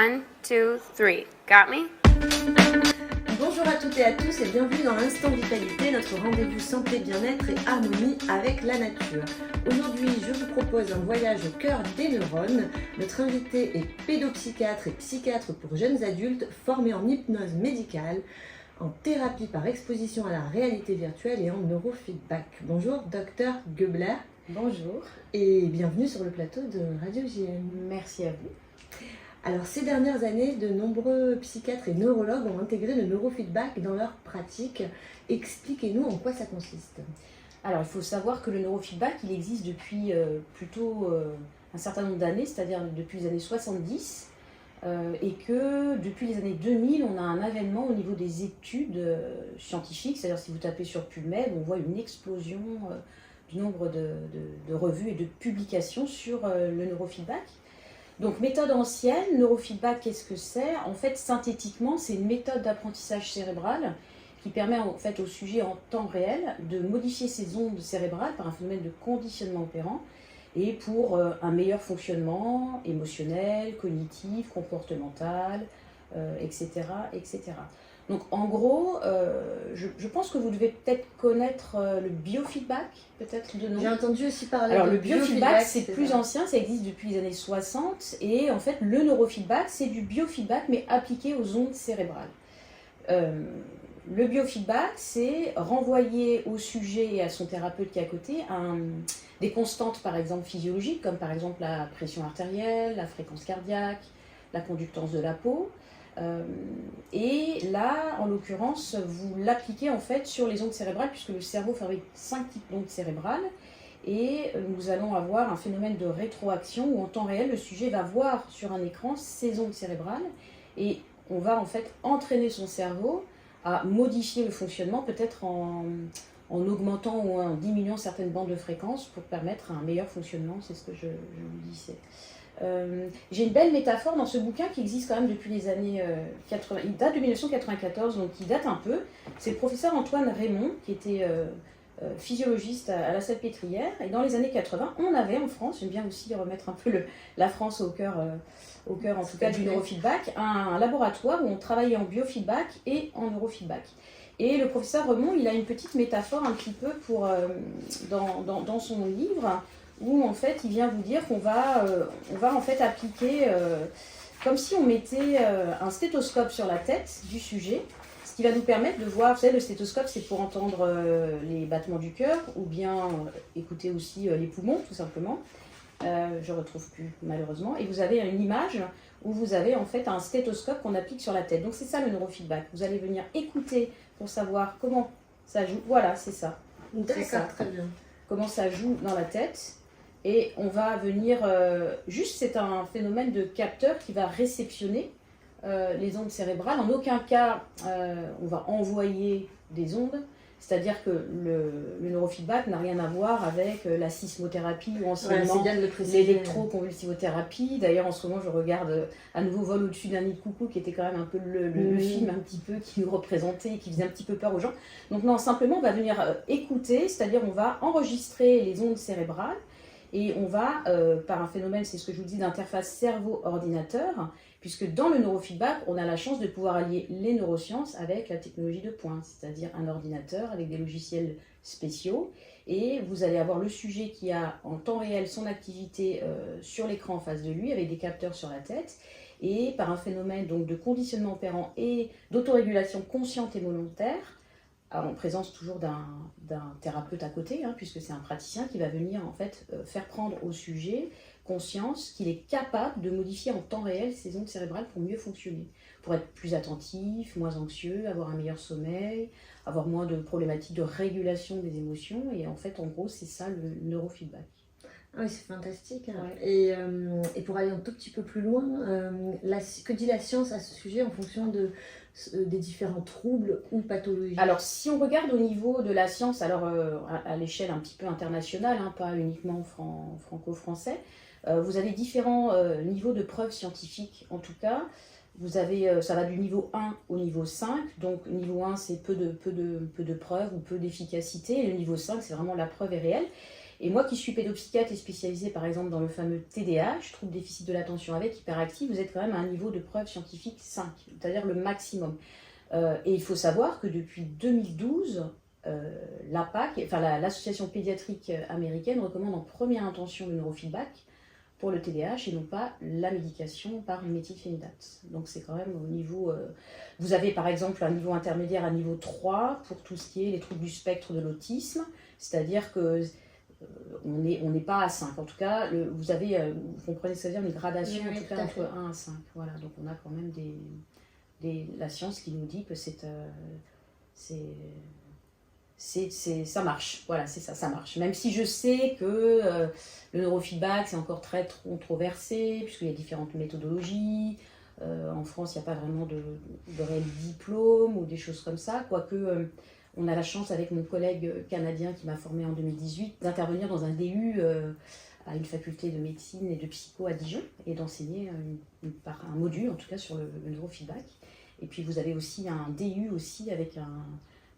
One, two, three. Got me? Bonjour à toutes et à tous et bienvenue dans l'Instant Vitalité, notre rendez-vous santé, bien-être et harmonie avec la nature. Aujourd'hui, je vous propose un voyage au cœur des neurones. Notre invité est pédopsychiatre et psychiatre pour jeunes adultes formé en hypnose médicale, en thérapie par exposition à la réalité virtuelle et en neurofeedback. Bonjour, docteur Goebler. Bonjour. Et bienvenue sur le plateau de Radio JM. Merci à vous. Alors, ces dernières années, de nombreux psychiatres et neurologues ont intégré le neurofeedback dans leur pratique. Expliquez-nous en quoi ça consiste. Alors, il faut savoir que le neurofeedback, il existe depuis plutôt un certain nombre d'années, c'est-à-dire depuis les années 70, et que depuis les années 2000, on a un avènement au niveau des études scientifiques, c'est-à-dire si vous tapez sur PubMed, on voit une explosion du nombre de revues et de publications sur le neurofeedback. Donc, méthode ancienne, neurofeedback, qu'est-ce que c'est? En fait, synthétiquement, c'est une méthode d'apprentissage cérébral qui permet en fait au sujet en temps réel de modifier ses ondes cérébrales par un phénomène de conditionnement opérant et pour un meilleur fonctionnement émotionnel, cognitif, comportemental, etc., etc. Donc, en gros, je pense que vous devez peut-être connaître le biofeedback, peut-être de nom. J'ai entendu aussi parler Alors, de le biofeedback, c'est plus ça. ancien, ça existe depuis les années 60. Et en fait, le neurofeedback, c'est du biofeedback, mais appliqué aux ondes cérébrales. Le biofeedback, c'est renvoyer au sujet et à son thérapeute qui est à côté des constantes, par exemple, physiologiques, comme par exemple la pression artérielle, la fréquence cardiaque, la conductance de la peau. Et là, en l'occurrence, vous l'appliquez en fait sur les ondes cérébrales, puisque le cerveau fabrique 5 types d'ondes cérébrales. Et nous allons avoir un phénomène de rétroaction où en temps réel, le sujet va voir sur un écran ces ondes cérébrales. Et on va en fait entraîner son cerveau à modifier le fonctionnement, peut-être en augmentant ou en diminuant certaines bandes de fréquences pour permettre un meilleur fonctionnement. C'est ce que je vous disais. J'ai une belle métaphore dans ce bouquin qui existe quand même depuis les années 80. Il date de 1994, donc il date un peu. C'est le professeur Antoine Raymond, qui était physiologiste à la Salpêtrière. Et dans les années 80, on avait en France, j'aime bien aussi remettre un peu la France au cœur en tout cas du neurofeedback, un laboratoire où on travaillait en biofeedback et en neurofeedback. Et le professeur Raymond, il a une petite métaphore un petit peu pour, dans son livre, où en fait il vient vous dire qu'on va en fait appliquer comme si on mettait un stéthoscope sur la tête du sujet, ce qui va nous permettre de voir, vous savez, le stéthoscope c'est pour entendre les battements du cœur ou bien écouter aussi les poumons tout simplement. Je ne retrouve plus malheureusement, et vous avez une image où vous avez en fait un stéthoscope qu'on applique sur la tête. Donc c'est ça le neurofeedback, vous allez venir écouter pour savoir comment ça joue, voilà c'est ça. D'accord, très bien. Comment ça joue dans la tête. Et on va venir, juste c'est un phénomène de capteur qui va réceptionner les ondes cérébrales. En aucun cas, on va envoyer des ondes, c'est-à-dire que le neurofeedback n'a rien à voir avec la sismothérapie ou anciennement l'électroconvulsivothérapie. D'ailleurs, en ce moment, je regarde à nouveau Vol au-dessus d'un nid de coucou, qui était quand même un peu le film un petit peu qui nous représentait et qui faisait un petit peu peur aux gens. Donc non, simplement, on va venir écouter, c'est-à-dire on va enregistrer les ondes cérébrales. Et on va, par un phénomène, c'est ce que je vous dis, d'interface cerveau-ordinateur, puisque dans le neurofeedback, on a la chance de pouvoir allier les neurosciences avec la technologie de pointe, c'est-à-dire un ordinateur avec des logiciels spéciaux. Et vous allez avoir le sujet qui a en temps réel son activité sur l'écran en face de lui, avec des capteurs sur la tête. Et par un phénomène donc, de conditionnement opérant et d'autorégulation consciente et volontaire, en présence toujours d'un thérapeute à côté, puisque c'est un praticien qui va venir en fait faire prendre au sujet conscience qu'il est capable de modifier en temps réel ses ondes cérébrales pour mieux fonctionner, pour être plus attentif, moins anxieux, avoir un meilleur sommeil, avoir moins de problématiques de régulation des émotions. Et en fait, en gros, c'est ça le neurofeedback. Ah oui, c'est fantastique. Ouais. Et pour aller un tout petit peu plus loin, que dit la science à ce sujet en fonction des différents troubles ou pathologies? Alors, si on regarde au niveau de la science, alors à l'échelle un petit peu internationale, pas uniquement franco-français, vous avez différents niveaux de preuves scientifiques. En tout cas, vous avez, ça va du niveau 1 au niveau 5. Donc, niveau 1, c'est peu de preuves ou peu d'efficacité. Et le niveau 5, c'est vraiment la preuve est réelle. Et moi qui suis pédopsychiatre et spécialisée par exemple dans le fameux TDAH, trouble déficit de l'attention avec hyperactif, vous êtes quand même à un niveau de preuve scientifique 5, c'est-à-dire le maximum. Et il faut savoir que depuis 2012, l'APAC, enfin l'association pédiatrique américaine recommande en première intention le neurofeedback pour le TDAH et non pas la médication par méthylphénidate. Donc c'est quand même au niveau... vous avez par exemple un niveau intermédiaire à niveau 3 pour tout ce qui est les troubles du spectre de l'autisme, c'est-à-dire que on n'est pas à 5. En tout cas, vous comprenez ce que ça veut dire, une gradation Oui, en tout cas entre 1 à 5. Voilà, donc on a quand même la science qui nous dit que ça marche. Voilà, c'est ça, ça marche. Même si je sais que le neurofeedback, c'est encore très controversé, puisqu'il y a différentes méthodologies. En France, il n'y a pas vraiment de réel diplôme ou des choses comme ça, quoique on a la chance avec mon collègue canadien qui m'a formé en 2018 d'intervenir dans un DU à une faculté de médecine et de psycho à Dijon et d'enseigner un module en tout cas sur le neurofeedback. Et puis vous avez aussi un DU aussi avec un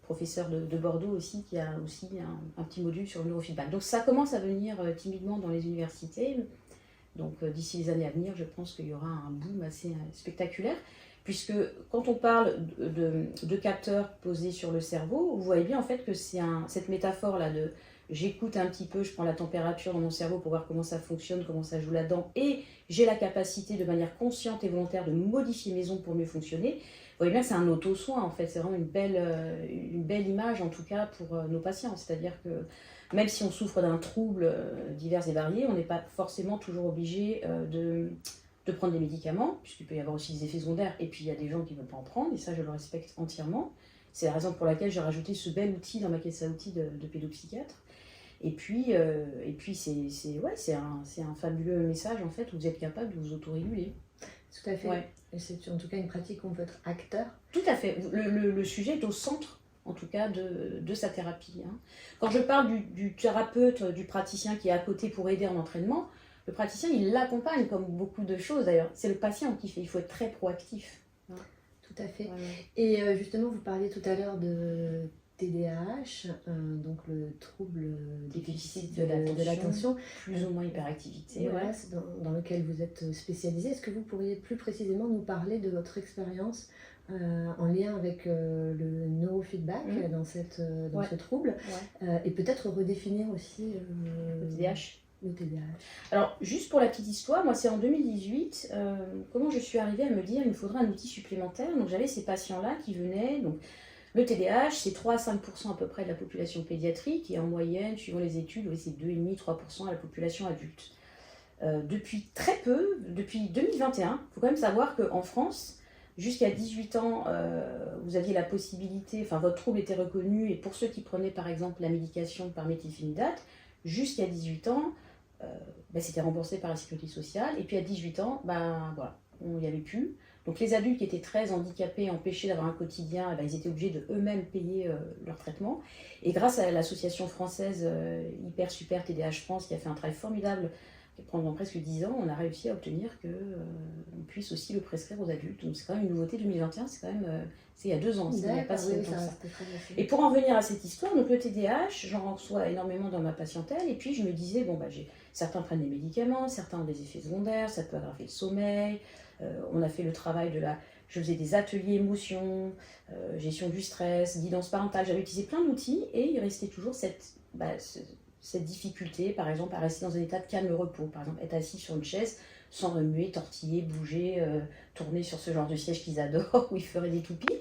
professeur de Bordeaux aussi qui a aussi un petit module sur le neurofeedback. Donc ça commence à venir timidement dans les universités. Donc d'ici les années à venir, je pense qu'il y aura un boom assez spectaculaire. Puisque quand on parle de capteurs posés sur le cerveau, vous voyez bien en fait que c'est cette métaphore-là de j'écoute un petit peu, je prends la température dans mon cerveau pour voir comment ça fonctionne, comment ça joue là-dedans, et j'ai la capacité de manière consciente et volontaire de modifier mes ondes pour mieux fonctionner. Vous voyez bien que c'est un auto-soin en fait, c'est vraiment une belle image en tout cas pour nos patients. C'est-à-dire que même si on souffre d'un trouble divers et variés, on n'est pas forcément toujours obligé de prendre des médicaments, puisqu'il peut y avoir aussi des effets secondaires, et puis il y a des gens qui ne veulent pas en prendre, et ça je le respecte entièrement. C'est la raison pour laquelle j'ai rajouté ce bel outil dans ma caisse à outils de pédopsychiatre. Et puis c'est un fabuleux message en fait, où vous êtes capable de vous autoréguler. Tout à fait. Ouais. Et c'est en tout cas une pratique où on peut être acteur. Tout à fait. Le sujet est au centre, en tout cas, de sa thérapie. Hein. Quand je parle du thérapeute, du praticien qui est à côté pour aider en entraînement, le praticien, il l'accompagne comme beaucoup de choses d'ailleurs. C'est le patient qui fait, il faut être très proactif. Hein. Tout à fait. Ouais. Et justement, vous parliez tout à l'heure de TDAH, donc le trouble déficit de l'attention. Plus ou moins hyperactivité. Voilà, Ouais. c'est dans lequel vous êtes spécialisé. Est-ce que vous pourriez plus précisément nous parler de votre expérience en lien avec le neurofeedback dans ce trouble et peut-être redéfinir aussi Le TDAH. le TDAH. Alors, juste pour la petite histoire, moi c'est en 2018, comment je suis arrivée à me dire il me faudrait un outil supplémentaire. Donc j'avais ces patients-là qui venaient, donc le TDAH c'est 3 à 5% à peu près de la population pédiatrique et en moyenne, suivant les études, oui, c'est 2,5-3% à la population adulte. Depuis très peu, depuis 2021, il faut quand même savoir qu'en France, jusqu'à 18 ans, vous aviez la possibilité, enfin votre trouble était reconnu et pour ceux qui prenaient par exemple la médication par méthylphénidate, jusqu'à 18 ans, c'était remboursé par la sécurité sociale. Et puis à 18 ans, voilà, on n'y avait plus. Donc les adultes qui étaient très handicapés, empêchés d'avoir un quotidien, ils étaient obligés de eux-mêmes payer leur traitement. Et grâce à l'association française Hyper Super TDAH France, qui a fait un travail formidable pendant presque 10 ans, on a réussi à obtenir qu'on puisse aussi le prescrire aux adultes. Donc c'est quand même une nouveauté 2021, c'est quand même c'est il y a 2 ans, il n'y a pas si longtemps que ça. Et pour en venir à cette histoire, donc le TDAH, j'en reçois énormément dans ma patientèle, et puis je me disais, certains prennent des médicaments, certains ont des effets secondaires, ça peut aggraver le sommeil, on a fait le travail je faisais des ateliers émotions, gestion du stress, guidance parentale, j'avais utilisé plein d'outils, et il restait toujours cette difficulté, par exemple, à rester dans un état de calme repos, par exemple, être assis sur une chaise sans remuer, tortiller, bouger, tourner sur ce genre de siège qu'ils adorent, où ils feraient des toupies.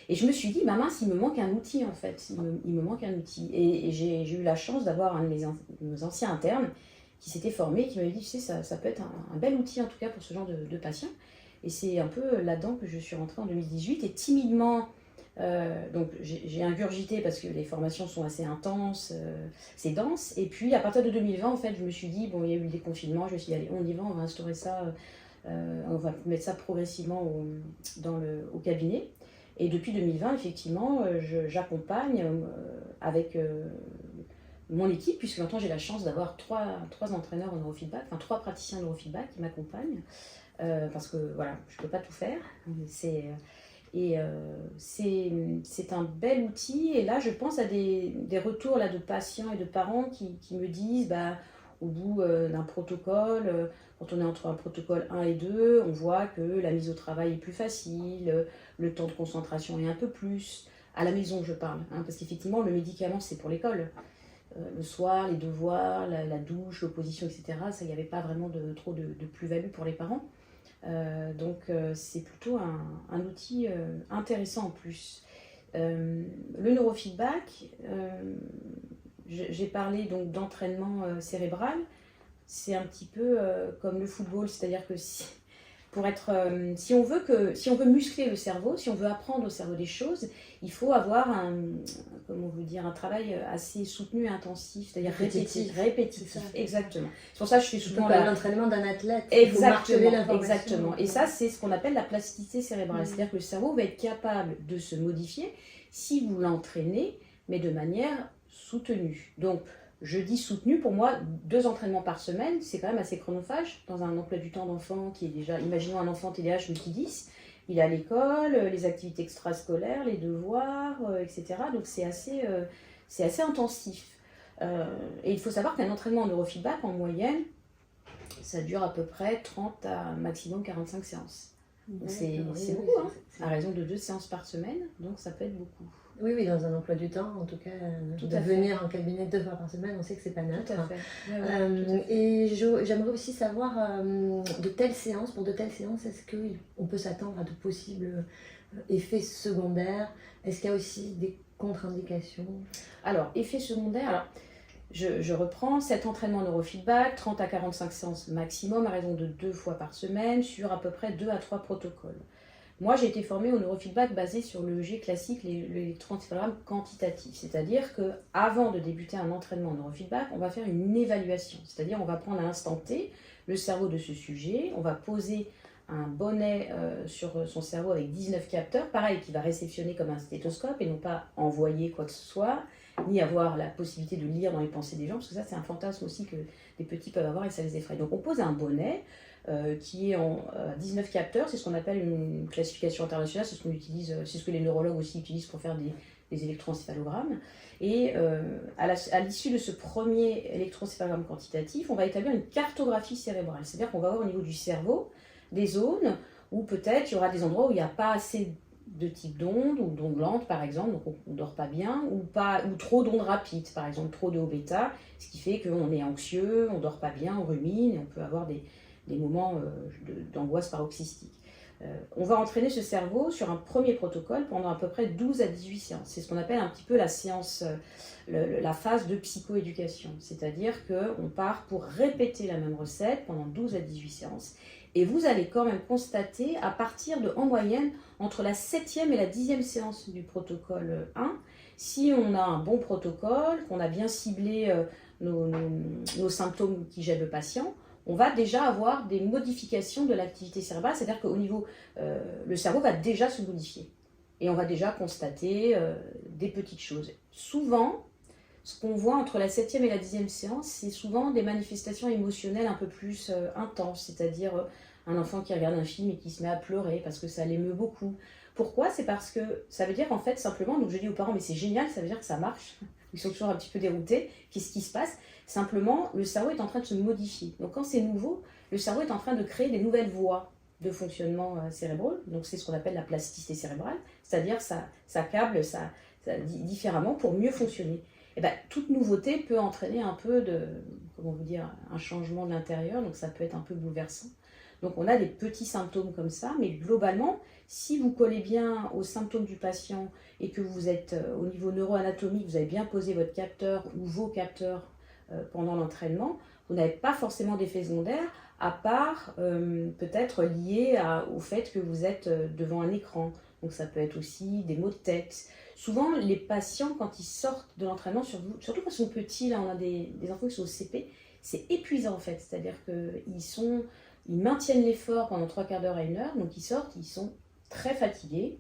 Et je me suis dit, mince, il me manque un outil en fait, il me manque un outil. Et j'ai eu la chance d'avoir un de mes anciens internes qui s'était formé, qui m'avait dit, tu sais, ça peut être un bel outil en tout cas pour ce genre de patient. Et c'est un peu là-dedans que je suis rentrée en 2018, et timidement, donc j'ai ingurgité parce que les formations sont assez intenses, c'est dense. Et puis à partir de 2020, en fait, je me suis dit, il y a eu le déconfinement, je me suis dit, allez, on y va, on va instaurer ça, on va mettre ça progressivement au cabinet. Et depuis 2020, effectivement, j'accompagne avec mon équipe, puisque maintenant j'ai la chance d'avoir trois entraîneurs en neurofeedback, enfin 3 praticiens en neurofeedback qui m'accompagnent, parce que voilà, je ne peux pas tout faire. Et c'est un bel outil. Et là, je pense à des retours là, de patients et de parents qui me disent, bah, au bout d'un protocole, quand on est entre un protocole 1 et 2, on voit que la mise au travail est plus facile, le temps de concentration est un peu plus. À la maison, je parle, hein, parce qu'effectivement, le médicament, c'est pour l'école. Le soir, les devoirs, la douche, l'opposition, etc., ça, il n'y avait pas vraiment trop de plus-value pour les parents. C'est plutôt un outil intéressant en plus. Le neurofeedback, j'ai parlé donc d'entraînement cérébral. C'est un petit peu comme le football, c'est-à-dire que si on veut muscler le cerveau, si on veut apprendre au cerveau des choses, il faut avoir un travail assez soutenu et intensif, c'est-à-dire répétitif. Exactement. C'est pour ça que je fais souvent l'entraînement d'un athlète. Il faut marteler l'information. Exactement. Et ça, c'est ce qu'on appelle la plasticité cérébrale. C'est-à-dire que le cerveau va être capable de se modifier si vous l'entraînez, mais de manière soutenue. Donc, je dis soutenu, pour moi, 2 entraînements par semaine, c'est quand même assez chronophage dans un emploi du temps d'enfant qui est déjà, imaginons un enfant TDAH multi-10, il est à l'école, les activités extrascolaires, les devoirs, etc. Donc c'est assez intensif. Et il faut savoir qu'un entraînement en neurofeedback, en moyenne, ça dure à peu près 30 à maximum 45 séances. Donc c'est beaucoup, hein, à raison de 2 séances par semaine, donc ça peut être beaucoup. Oui, dans un emploi du temps, en tout cas, venir en cabinet 2 fois par semaine, on sait que c'est pas neutre. Tout à fait. Et j'aimerais aussi savoir, pour de telles séances, est-ce qu'on peut s'attendre à de possibles effets secondaires? Est-ce qu'il y a aussi des contre-indications? Alors, effets secondaires, je reprends, cet entraînement neurofeedback, 30 à 45 séances maximum, à raison de 2 fois par semaine, sur à peu près 2 à 3 protocoles. Moi, j'ai été formée au neurofeedback basé sur l'EEG classique, l'électroencéphalogramme quantitatif. C'est-à-dire qu'avant de débuter un entraînement en neurofeedback, on va faire une évaluation. C'est-à-dire on va prendre à l'instant T le cerveau de ce sujet, on va poser un bonnet sur son cerveau avec 19 capteurs, pareil, qui va réceptionner comme un stéthoscope et non pas envoyer quoi que ce soit, ni avoir la possibilité de lire dans les pensées des gens, parce que ça, c'est un fantasme aussi que les petits peuvent avoir et ça les effraie. Donc on pose un bonnet qui est en 19 capteurs, c'est ce qu'on appelle une classification internationale, c'est ce que les neurologues aussi utilisent pour faire des électroencéphalogrammes. Et à l'issue de ce premier électroencéphalogramme quantitatif, on va établir une cartographie cérébrale, c'est-à-dire qu'on va voir au niveau du cerveau des zones où peut-être il y aura des endroits où il n'y a pas assez de type d'ondes, ou d'ondes lentes par exemple, donc on ne dort pas bien, ou trop d'ondes rapides, par exemple trop de haut bêta, ce qui fait qu'on est anxieux, on ne dort pas bien, on rumine, et on peut avoir des moments d'angoisse paroxystique. On va entraîner ce cerveau sur un premier protocole pendant à peu près 12 à 18 séances. C'est ce qu'on appelle un petit peu la séance, la phase de psychoéducation. C'est-à-dire qu'on part pour répéter la même recette pendant 12 à 18 séances. Et vous allez quand même constater, à partir en moyenne, entre la 7e et la 10e séance du protocole 1, si on a un bon protocole, qu'on a bien ciblé nos symptômes qui gênent le patient, on va déjà avoir des modifications de l'activité cérébrale, c'est-à-dire qu'au niveau, le cerveau va déjà se modifier. Et on va déjà constater des petites choses. Souvent, ce qu'on voit entre la 7e et la 10e séance, c'est souvent des manifestations émotionnelles un peu plus intenses, c'est-à-dire un enfant qui regarde un film et qui se met à pleurer parce que ça l'émeut beaucoup. Pourquoi? C'est parce que ça veut dire en fait simplement, donc je dis aux parents, mais c'est génial, ça veut dire que ça marche. Ils sont toujours un petit peu déroutés. Qu'est-ce qui se passe? Simplement, le cerveau est en train de se modifier. Donc quand c'est nouveau, le cerveau est en train de créer des nouvelles voies de fonctionnement cérébral. Donc c'est ce qu'on appelle la plasticité cérébrale, c'est-à-dire ça câble ça différemment pour mieux fonctionner. Et ben, toute nouveauté peut entraîner un peu un changement de l'intérieur, donc ça peut être un peu bouleversant. Donc on a des petits symptômes comme ça, mais globalement, si vous collez bien aux symptômes du patient et que vous êtes au niveau neuroanatomique, vous avez bien posé votre capteur ou vos capteurs pendant l'entraînement, vous n'avez pas forcément d'effets secondaires, à part peut-être lié au fait que vous êtes devant un écran. Donc ça peut être aussi des maux de tête. Souvent, les patients, quand ils sortent de l'entraînement, surtout quand ils sont petits, là on a des enfants qui sont au CP, c'est épuisant en fait. C'est-à-dire qu'ils maintiennent l'effort pendant 3/4 d'heure à 1 heure, donc ils sortent, ils sont très fatigués,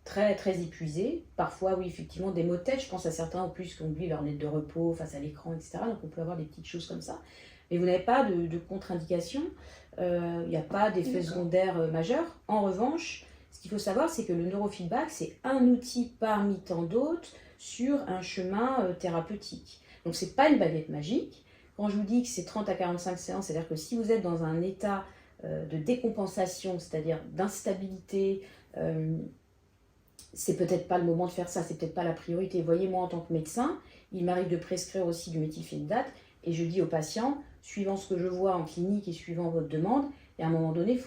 très, très épuisés. Parfois, oui, effectivement, des maux de tête. Je pense à certains en plus qui ont oublié leur lunette de repos face à l'écran, etc. Donc on peut avoir des petites choses comme ça. Mais vous n'avez pas de contre-indication, il n'y a pas d'effet secondaire majeur. En revanche, Ce qu'il faut savoir, c'est que le neurofeedback, c'est un outil parmi tant d'autres sur un chemin thérapeutique. Donc, ce n'est pas une baguette magique. Quand je vous dis que c'est 30 à 45 séances, c'est-à-dire que si vous êtes dans un état de décompensation, c'est-à-dire d'instabilité, c'est peut-être pas le moment de faire ça, c'est peut-être pas la priorité. Voyez, moi en tant que médecin, il m'arrive de prescrire aussi du méthylphénidate et je dis aux patients, suivant ce que je vois en clinique et suivant votre demande, et à un moment donné,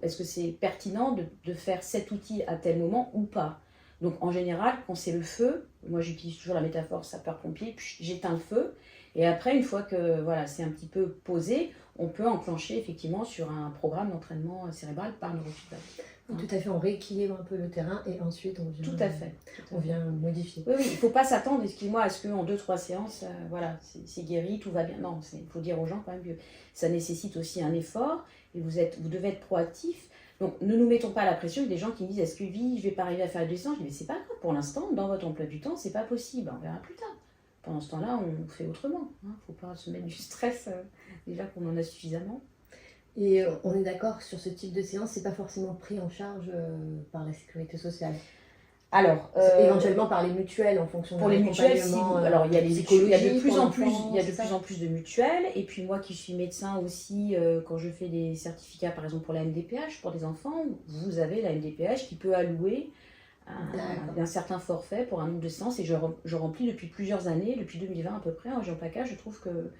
est-ce que c'est pertinent de faire cet outil à tel moment ou pas? Donc en général, quand c'est le feu, moi j'utilise toujours la métaphore sapeur-pompier, puis j'éteins le feu, et après, une fois que voilà, c'est un petit peu posé, on peut enclencher effectivement sur un programme d'entraînement cérébral par neurofeedback. Tout à fait, on rééquilibre un peu le terrain et ensuite on vient, Tout à fait. on vient modifier. Oui, il ne faut pas s'attendre, excuse-moi, à ce qu'en 2-3 séances, voilà, c'est guéri, tout va bien. Non, il faut dire aux gens quand même que ça nécessite aussi un effort et vous devez être proactif. Donc ne nous mettons pas la pression. Il y a des gens qui me disent, est-ce que oui, je ne vais pas arriver à faire les 2 séances? Je dis, mais c'est pas grave, pour l'instant, dans votre emploi du temps, c'est pas possible, on verra plus tard. Pendant ce temps-là, on fait autrement. Il ne faut pas se mettre du stress, déjà qu'on en a suffisamment. Et on est d'accord sur ce type de séance, c'est pas forcément pris en charge par la sécurité sociale. Alors, éventuellement par les mutuelles en fonction pour de les mutuelles, alors il y a il y a de plus en plus de mutuelles. Et puis moi qui suis médecin aussi, quand je fais des certificats, par exemple pour la MDPH, pour des enfants, vous avez la MDPH qui peut allouer un certain forfait pour un nombre de séances. Et je remplis depuis plusieurs années, depuis 2020 à peu près, en Jean-Paca, je trouve que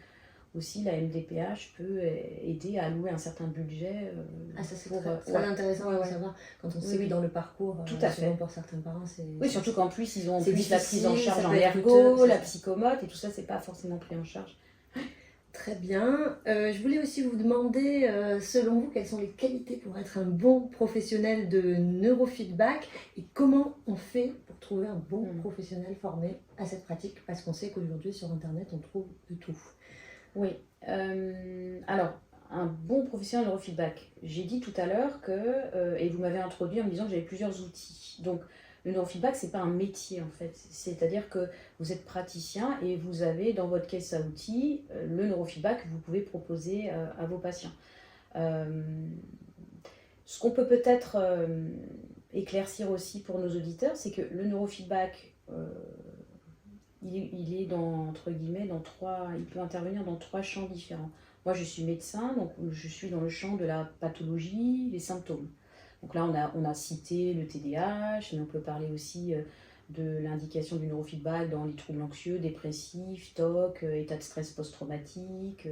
aussi la MDPH peut aider à allouer un certain budget. Ça c'est très intéressant de savoir quand on sait dans le parcours. Tout à fait. Pour certains parents, oui, surtout qu'en plus ils ont en plus difficile, la prise en charge en ergo, coûteux, la psychomote et tout ça, c'est pas forcément pris en charge. Très bien. Je voulais aussi vous demander, selon vous, quelles sont les qualités pour être un bon professionnel de neurofeedback et comment on fait pour trouver un bon professionnel formé à cette pratique, parce qu'on sait qu'aujourd'hui sur Internet on trouve de tout. Oui, alors un bon professionnel de neurofeedback, j'ai dit tout à l'heure que, et vous m'avez introduit en me disant que j'avais plusieurs outils. Donc le neurofeedback, c'est pas un métier en fait, c'est-à-dire que vous êtes praticien et vous avez dans votre caisse à outils le neurofeedback que vous pouvez proposer à vos patients. Ce qu'on peut peut-être éclaircir aussi pour nos auditeurs, c'est que le neurofeedback, il est entre guillemets, il peut intervenir dans 3 champs différents. Moi, je suis médecin, donc je suis dans le champ de la pathologie, les symptômes. Donc là, on a cité le TDAH, mais on peut parler aussi de l'indication du neurofeedback dans les troubles anxieux, dépressifs, TOC, état de stress post-traumatique,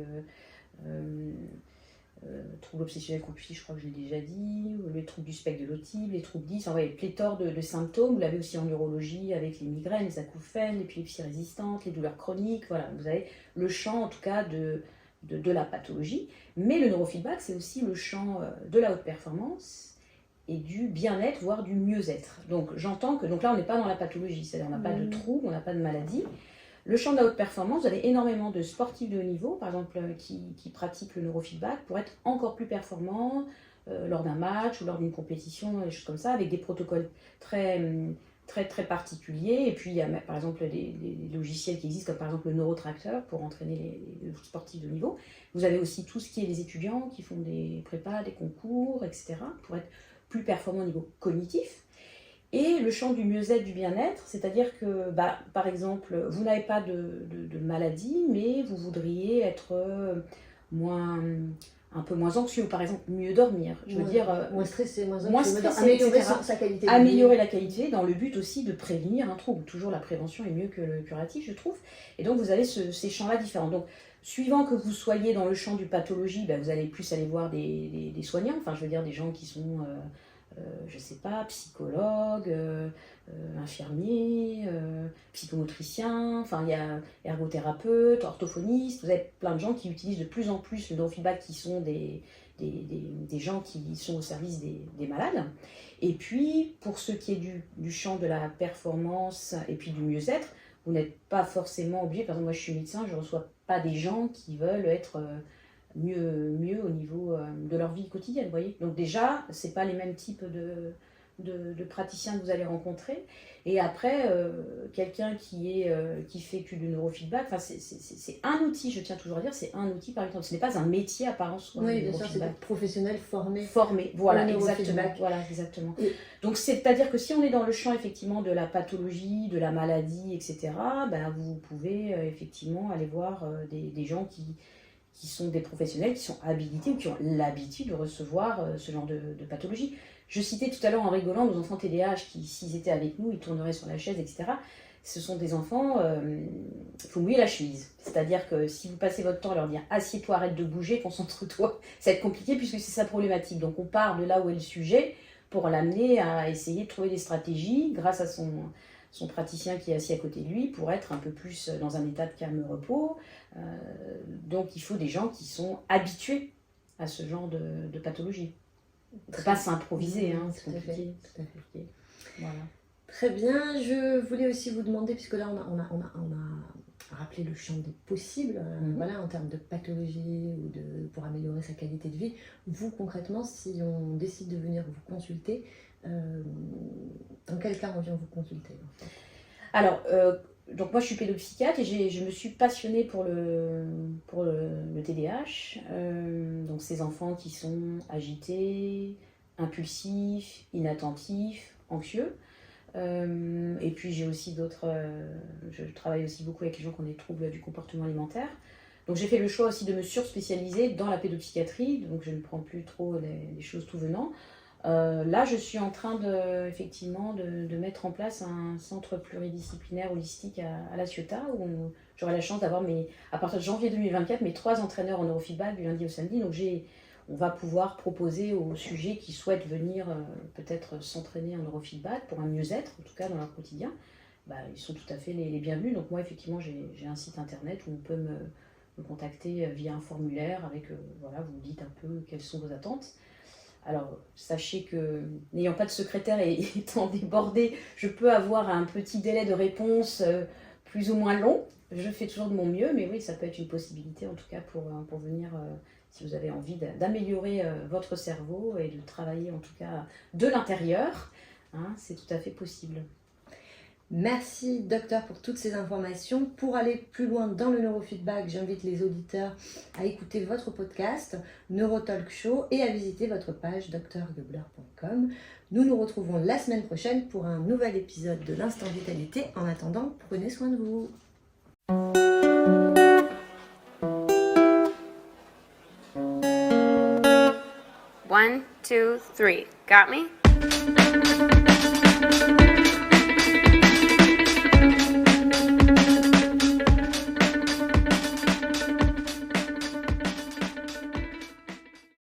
troubles obsessionnels compulsifs, je crois que je l'ai déjà dit, les troubles du spectre de l'autisme, les troubles 10, enfin, pléthore de symptômes. Vous l'avez aussi en neurologie avec les migraines, les acouphènes, l'épilepsie résistante, les douleurs chroniques. Voilà, vous avez le champ en tout cas de la pathologie. Mais le neurofeedback, c'est aussi le champ de la haute performance et du bien-être, voire du mieux-être. Donc j'entends que, donc là on n'est pas dans la pathologie, c'est-à-dire on n'a pas de trouble, on n'a pas de maladie. Le champ de la haute performance, vous avez énormément de sportifs de haut niveau, par exemple, qui pratiquent le neurofeedback pour être encore plus performants lors d'un match ou lors d'une compétition, des choses comme ça, avec des protocoles très particuliers. Et puis il y a par exemple des logiciels qui existent, comme par exemple le neurotracteur pour entraîner les sportifs de haut niveau. Vous avez aussi tout ce qui est les étudiants qui font des prépas, des concours, etc., pour être plus performants au niveau cognitif. Et le champ du mieux-être, du bien-être, c'est-à-dire que, par exemple, vous n'avez pas de maladie, mais vous voudriez être un peu moins anxieux, par exemple, mieux dormir. Je veux dire, moins stressé, améliorer sa qualité. Améliorer la qualité dans le but aussi de prévenir un trouble. Toujours la prévention est mieux que le curatif, je trouve. Et donc, vous avez ces champs-là différents. Donc, suivant que vous soyez dans le champ du pathologie, vous allez plus aller voir des soignants, enfin, je veux dire, des gens qui sont... je sais pas, psychologue, infirmier, psychomotricien, enfin il y a ergothérapeute, orthophoniste, vous avez plein de gens qui utilisent de plus en plus le neurofeedback, qui sont des gens qui sont au service des malades. Et puis pour ce qui est du champ de la performance et puis du mieux-être, vous n'êtes pas forcément obligé, par exemple moi je suis médecin, je ne reçois pas des gens qui veulent être... mieux au niveau de leur vie quotidienne, vous voyez. Donc déjà, c'est pas les mêmes types de praticiens que vous allez rencontrer. Et après, quelqu'un qui fait que du neurofeedback, c'est un outil, je tiens toujours à dire, c'est un outil par exemple. Ce n'est pas un métier à part en soi. Oui, bien sûr, c'est des professionnels formés. Formés, voilà, au exactement. neurofeedback. Voilà, exactement. Et- Donc, c'est-à-dire que si on est dans le champ effectivement de la pathologie, de la maladie, etc., ben, vous pouvez effectivement aller voir des gens qui sont des professionnels, qui sont habilités ou qui ont l'habitude de recevoir ce genre de pathologie. Je citais tout à l'heure en rigolant nos enfants TDAH qui, s'ils étaient avec nous, ils tourneraient sur la chaise, etc. Ce sont des enfants, il faut mouiller la chemise. C'est-à-dire que si vous passez votre temps à leur dire « assieds-toi, arrête de bouger, concentre-toi », ça va être compliqué puisque c'est sa problématique. Donc on part de là où est le sujet pour l'amener à essayer de trouver des stratégies grâce à son praticien qui est assis à côté de lui pour être un peu plus dans un état de calme-repos. Donc il faut des gens qui sont habitués à ce genre de pathologie. On ne peut pas s'improviser, hein, c'est Tout à fait, compliqué. tout à fait. Voilà. Très bien, je voulais aussi vous demander, puisque là on a rappelé le champ des possibles, voilà, en termes de pathologie ou pour améliorer sa qualité de vie. Vous concrètement, si on décide de venir vous consulter, dans quel cas on vient vous consulter en fait? Alors, donc moi je suis pédopsychiatre et je me suis passionnée pour le TDAH. Donc ces enfants qui sont agités, impulsifs, inattentifs, anxieux. Et puis j'ai aussi d'autres... je travaille aussi beaucoup avec les gens qui ont des troubles du comportement alimentaire. Donc j'ai fait le choix aussi de me surspécialiser dans la pédopsychiatrie, donc je ne prends plus trop des choses tout venant. Là, je suis en train effectivement de mettre en place un centre pluridisciplinaire holistique à La Ciotat, où j'aurai la chance d'avoir, à partir de janvier 2024, mes 3 entraîneurs en neurofeedback du lundi au samedi. Donc on va pouvoir proposer aux sujets qui souhaitent venir peut-être s'entraîner en neurofeedback pour un mieux-être, en tout cas dans leur quotidien. Ils sont tout à fait les bienvenus. Donc moi, effectivement, j'ai un site internet où on peut me contacter via un formulaire avec, voilà, vous me dites un peu quelles sont vos attentes. Alors, sachez que, n'ayant pas de secrétaire et étant débordée, je peux avoir un petit délai de réponse plus ou moins long. Je fais toujours de mon mieux, mais oui, ça peut être une possibilité, en tout cas, pour venir, si vous avez envie d'améliorer votre cerveau et de travailler, en tout cas, de l'intérieur. Hein, c'est tout à fait possible. Merci docteur pour toutes ces informations. Pour aller plus loin dans le neurofeedback, j'invite les auditeurs à écouter votre podcast Neurotalk Show et à visiter votre page drgubler.com. Nous nous retrouvons la semaine prochaine pour un nouvel épisode de l'Instant Vitalité. En attendant, prenez soin de vous. 1, 2, 3. Got me?